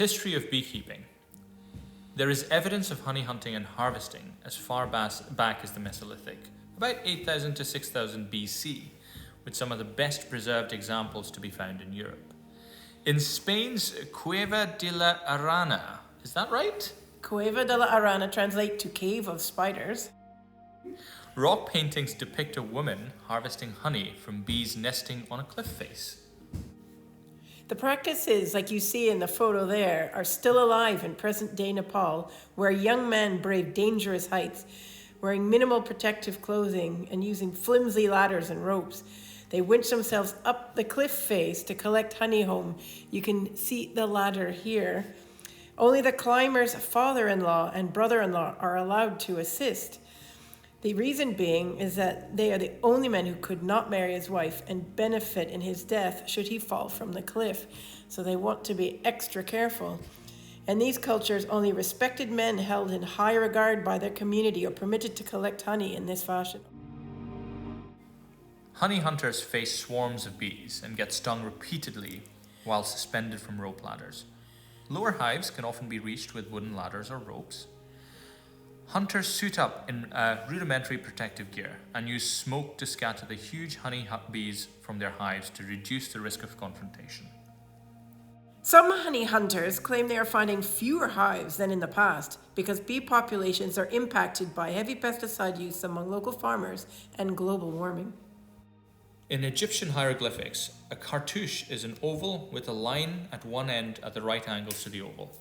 History of beekeeping. There is evidence of honey hunting and harvesting as far back as the Mesolithic, about 8000 to 6000 BC, with some of the best preserved examples to be found in Europe. In Spain's Cueva de la Arana, is that right? Cueva de la Arana translate to cave of spiders. Rock paintings depict a woman harvesting honey from bees nesting on a cliff face. The practices, like you see in the photo there, are still alive in present-day Nepal, where young men brave dangerous heights, wearing minimal protective clothing and using flimsy ladders and ropes. They winch themselves up the cliff face to collect honey home. You can see the ladder here. Only the climber's father-in-law and brother-in-law are allowed to assist. The reason being is that they are the only men who could not marry his wife and benefit in his death should he fall from the cliff. So they want to be extra careful. In these cultures, only respected men held in high regard by their community are permitted to collect honey in this fashion. Honey hunters face swarms of bees and get stung repeatedly while suspended from rope ladders. Lower hives can often be reached with wooden ladders or ropes. Hunters suit up in rudimentary protective gear and use smoke to scatter the huge honey bees from their hives to reduce the risk of confrontation. Some honey hunters claim they are finding fewer hives than in the past because bee populations are impacted by heavy pesticide use among local farmers and global warming. In Egyptian hieroglyphics, a cartouche is an oval with a line at one end at the right angles to the oval,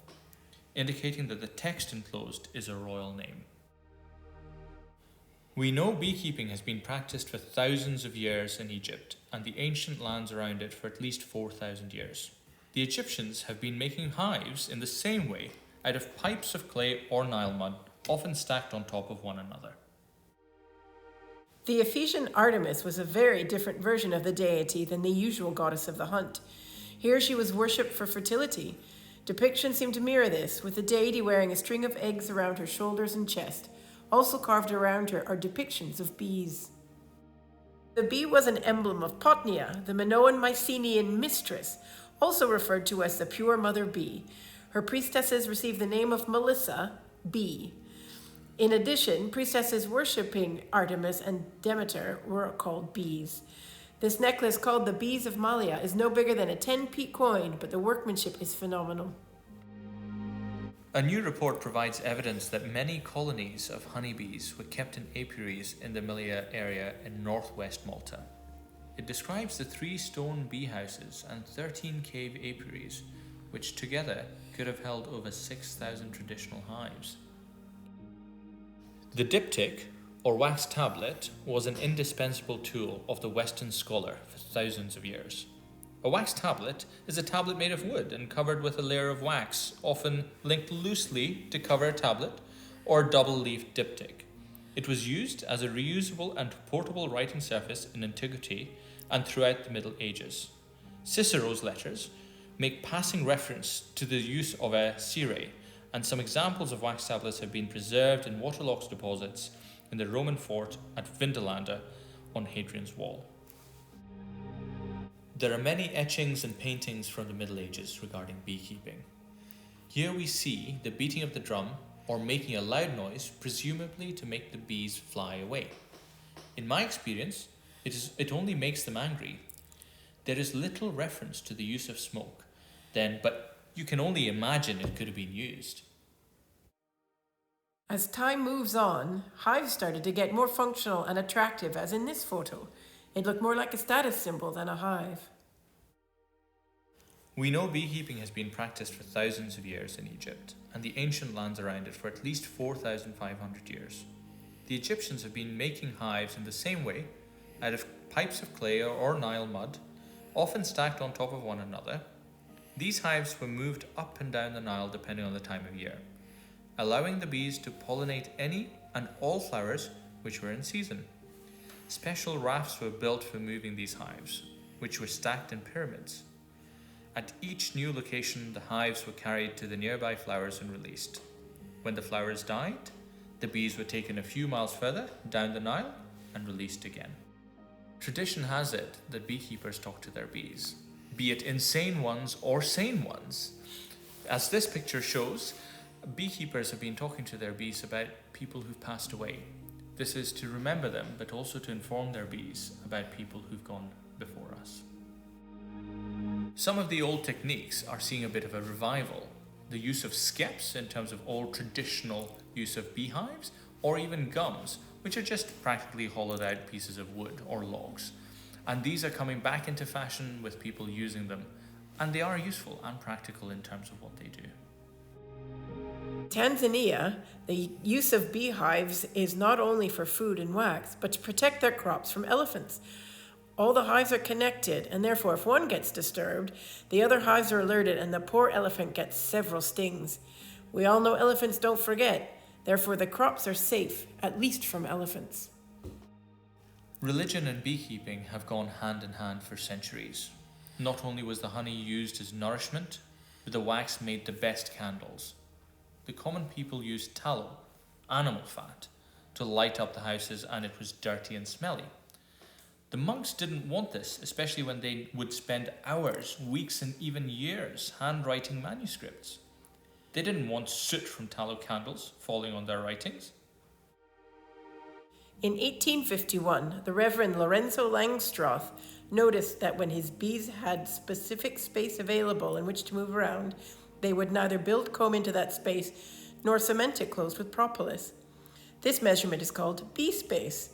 indicating that the text enclosed is a royal name. We know beekeeping has been practiced for thousands of years in Egypt and the ancient lands around it for at least 4,000 years. The Egyptians have been making hives in the same way out of pipes of clay or Nile mud, often stacked on top of one another. The Ephesian Artemis was a very different version of the deity than the usual goddess of the hunt. Here she was worshipped for fertility. Depictions seem to mirror this, with the deity wearing a string of eggs around her shoulders and chest. Also carved around her are depictions of bees. The bee was an emblem of Potnia, the Minoan Mycenaean mistress, also referred to as the pure mother bee. Her priestesses received the name of Melissa, bee. In addition, priestesses worshipping Artemis and Demeter were called bees. This necklace, called the Bees of Malia, is no bigger than a 10p coin, but the workmanship is phenomenal. A new report provides evidence that many colonies of honeybees were kept in apiaries in the Malia area in northwest Malta. It describes the 3 stone bee houses and 13 cave apiaries, which together could have held over 6,000 traditional hives. The diptych, or wax tablet, was an indispensable tool of the Western scholar for thousands of years. A wax tablet is a tablet made of wood and covered with a layer of wax, often linked loosely to cover a tablet or a double-leafed diptych. It was used as a reusable and portable writing surface in antiquity and throughout the Middle Ages. Cicero's letters make passing reference to the use of a scire, and some examples of wax tablets have been preserved in waterlogged deposits in the Roman fort at Vindolanda on Hadrian's Wall. There are many etchings and paintings from the Middle Ages regarding beekeeping. Here we see the beating of the drum or making a loud noise, presumably to make the bees fly away. In my experience, it only makes them angry. There is little reference to the use of smoke then, but you can only imagine it could have been used. As time moves on, hives started to get more functional and attractive, as in this photo. It looked more like a status symbol than a hive. We know beekeeping has been practiced for thousands of years in Egypt and the ancient lands around it for at least 4,500 years. The Egyptians have been making hives in the same way, out of pipes of clay or Nile mud, often stacked on top of one another. These hives were moved up and down the Nile depending on the time of year, allowing the bees to pollinate any and all flowers which were in season. Special rafts were built for moving these hives, which were stacked in pyramids. At each new location, the hives were carried to the nearby flowers and released. When the flowers died, the bees were taken a few miles further down the Nile and released again. Tradition has it that beekeepers talk to their bees, be it insane ones or sane ones. As this picture shows, beekeepers have been talking to their bees about people who've passed away. This is to remember them, but also to inform their bees about people who've gone before us. Some of the old techniques are seeing a bit of a revival. The use of skeps in terms of old traditional use of beehives, or even gums, which are just practically hollowed out pieces of wood or logs. And these are coming back into fashion with people using them, and they are useful and practical in terms of what they do. Tanzania, the use of beehives is not only for food and wax, but to protect their crops from elephants. All the hives are connected, and therefore if one gets disturbed, the other hives are alerted and the poor elephant gets several stings. We all know elephants don't forget, therefore the crops are safe, at least from elephants. Religion and beekeeping have gone hand in hand for centuries. Not only was the honey used as nourishment, but the wax made the best candles. The common people used tallow, animal fat, to light up the houses, and it was dirty and smelly. The monks didn't want this, especially when they would spend hours, weeks, and even years handwriting manuscripts. They didn't want soot from tallow candles falling on their writings. In 1851, the Reverend Lorenzo Langstroth noticed that when his bees had specific space available in which to move around, they would neither build comb into that space nor cement it closed with propolis. This measurement is called bee space.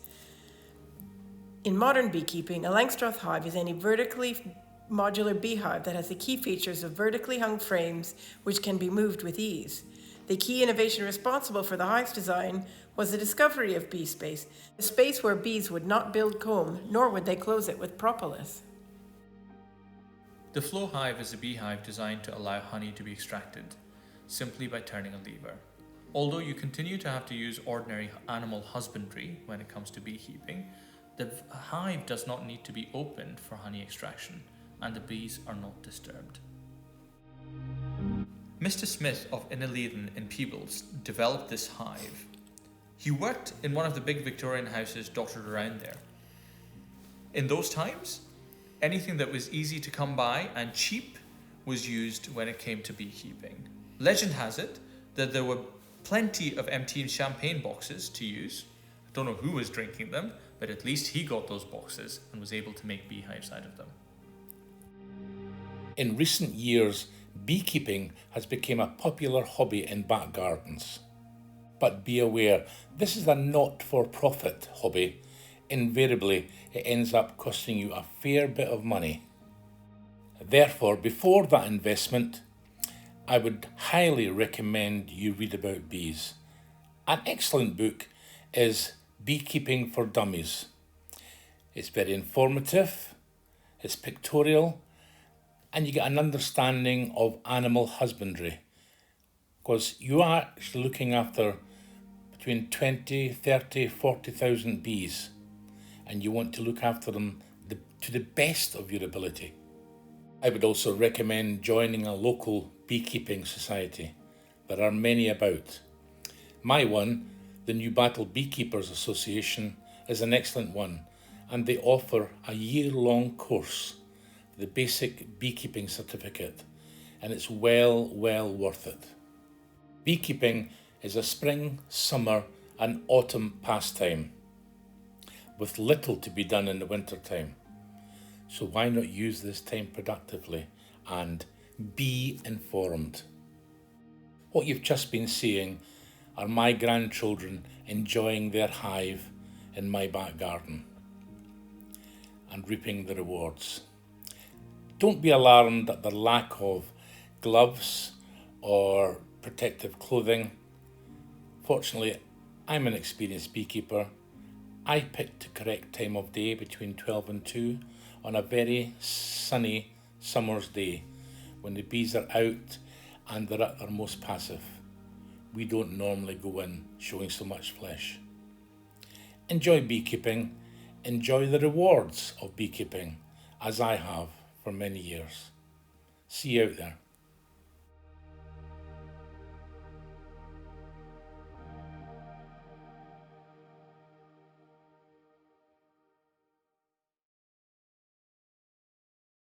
In modern beekeeping, a Langstroth hive is any vertically modular beehive that has the key features of vertically hung frames which can be moved with ease. The key innovation responsible for the hive's design was the discovery of bee space, a space where bees would not build comb, nor would they close it with propolis. The flow hive is a beehive designed to allow honey to be extracted, simply by turning a lever. Although you continue to have to use ordinary animal husbandry when it comes to beekeeping, the hive does not need to be opened for honey extraction, and the bees are not disturbed. Mr. Smith of Innerleithen in Peebles developed this hive. He worked in one of the big Victorian houses dotted around there. In those times, anything that was easy to come by and cheap was used when it came to beekeeping. Legend has it that there were plenty of empty champagne boxes to use. I don't know who was drinking them, but at least he got those boxes and was able to make beehives out of them. In recent years, beekeeping has become a popular hobby in back gardens. But be aware, this is a not-for-profit hobby. Invariably, it ends up costing you a fair bit of money. Therefore, before that investment, I would highly recommend you read about bees. An excellent book is Beekeeping for Dummies. It's very informative, it's pictorial, and you get an understanding of animal husbandry, because you are actually looking after between 20, 30, 40,000 bees, and you want to look after them to the best of your ability. I would also recommend joining a local beekeeping society. There are many about. My one, the New Battle Beekeepers Association, is an excellent one, and they offer a year-long course, the basic beekeeping certificate, and it's well worth it. Beekeeping is a spring, summer and autumn pastime, with little to be done in the winter time. So why not use this time productively and be informed? What you've just been seeing are my grandchildren enjoying their hive in my back garden and reaping the rewards. Don't be alarmed at the lack of gloves or protective clothing. Fortunately, I'm an experienced beekeeper. I picked the correct time of day between 12 and 2 on a very sunny summer's day when the bees are out and they're at their most passive. We don't normally go in showing so much flesh. Enjoy beekeeping. Enjoy the rewards of beekeeping, as I have for many years. See you out there.